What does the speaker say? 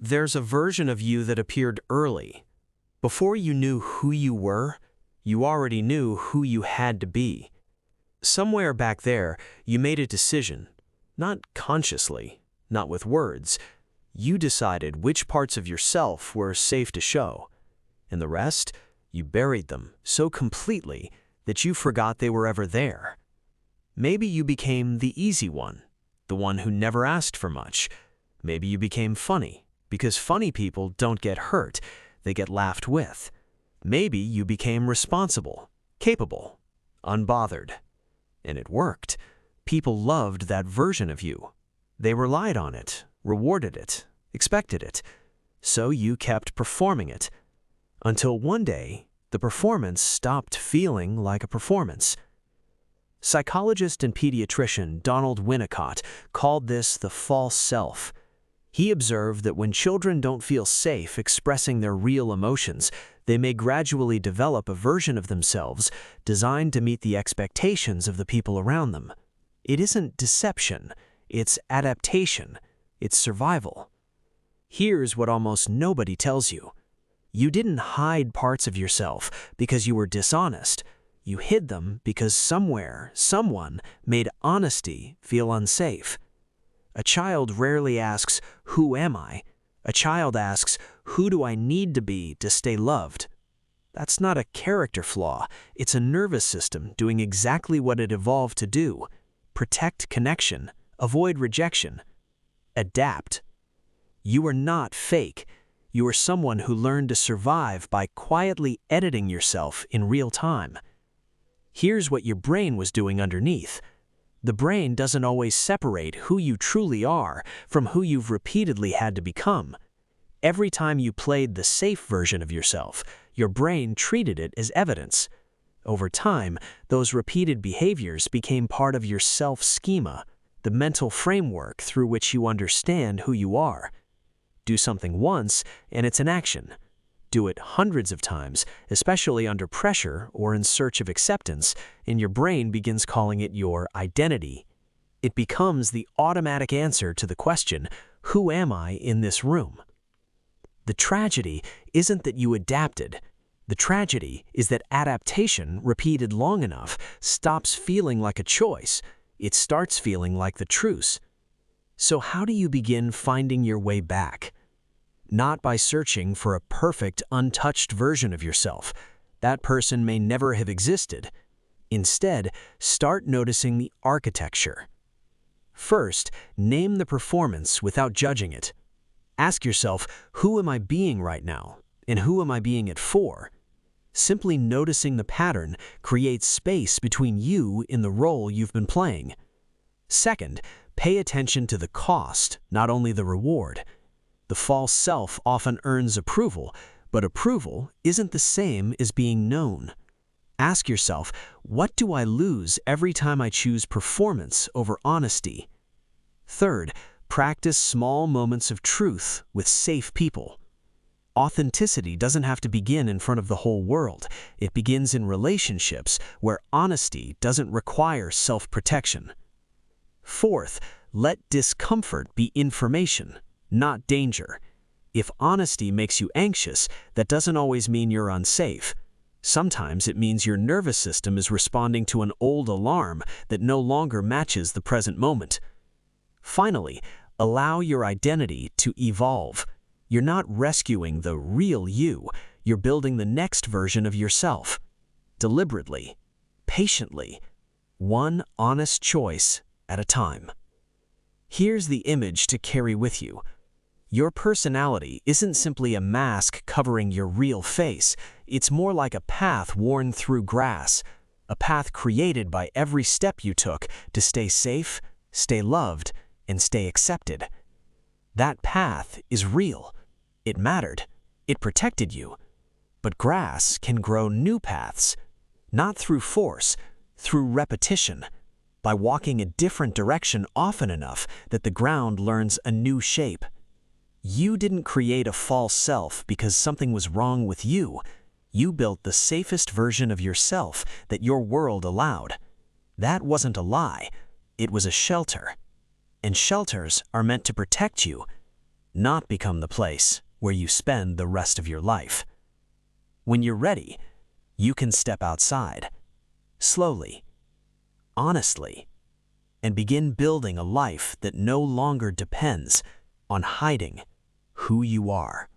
There's a version of you that appeared early. Before you knew who you were, you already knew who you had to be. Somewhere back there, you made a decision. Not consciously, not with words. You decided which parts of yourself were safe to show. And the rest, you buried them so completely that you forgot they were ever there. Maybe you became the easy one, the one who never asked for much. Maybe you became funny, because funny people don't get hurt, they get laughed with. Maybe you became responsible, capable, unbothered. And it worked. People loved that version of you. They relied on it, rewarded it, expected it. So you kept performing it. Until one day, the performance stopped feeling like a performance. Psychologist and pediatrician Donald Winnicott called this the false self. He observed that when children don't feel safe expressing their real emotions, they may gradually develop a version of themselves designed to meet the expectations of the people around them. It isn't deception, it's adaptation, it's survival. Here's what almost nobody tells you. You didn't hide parts of yourself because you were dishonest. You hid them because somewhere, someone made honesty feel unsafe. A child rarely asks, "Who am I?" A child asks, "Who do I need to be to stay loved?" That's not a character flaw. It's a nervous system doing exactly what it evolved to do. Protect connection, avoid rejection, adapt. You are not fake. You are someone who learned to survive by quietly editing yourself in real time. Here's what your brain was doing underneath. The brain doesn't always separate who you truly are from who you've repeatedly had to become. Every time you played the safe version of yourself, your brain treated it as evidence. Over time, those repeated behaviors became part of your self-schema, the mental framework through which you understand who you are. Do something once, and it's an action. Do it hundreds of times, especially under pressure or in search of acceptance, and your brain begins calling it your identity. It becomes the automatic answer to the question, "Who am I in this room?" The tragedy isn't that you adapted. The tragedy is that adaptation, repeated long enough, stops feeling like a choice. It starts feeling like the truce. So how do you begin finding your way back? Not by searching for a perfect, untouched version of yourself. That person may never have existed. Instead, start noticing the architecture. First, name the performance without judging it. Ask yourself, who am I being right now, and who am I being it for? Simply noticing the pattern creates space between you and the role you've been playing. Second, pay attention to the cost, not only the reward. The false self often earns approval, but approval isn't the same as being known. Ask yourself, what do I lose every time I choose performance over honesty? Third, practice small moments of truth with safe people. Authenticity doesn't have to begin in front of the whole world. It begins in relationships where honesty doesn't require self-protection. Fourth, let discomfort be information, not danger. If honesty makes you anxious, that doesn't always mean you're unsafe. Sometimes it means your nervous system is responding to an old alarm that no longer matches the present moment. Finally, allow your identity to evolve. You're not rescuing the real you. You're building the next version of yourself. Deliberately, patiently, one honest choice at a time. Here's the image to carry with you. Your personality isn't simply a mask covering your real face. It's more like a path worn through grass, a path created by every step you took to stay safe, stay loved, and stay accepted. That path is real. It mattered. It protected you. But grass can grow new paths, not through force, through repetition, by walking a different direction often enough that the ground learns a new shape. You didn't create a false self because something was wrong with you. You built the safest version of yourself that your world allowed. That wasn't a lie. It was a shelter. And shelters are meant to protect you. not become the place where you spend the rest of your life. When you're ready, you can step outside, slowly, honestly, and begin building a life that no longer depends on hiding who you are.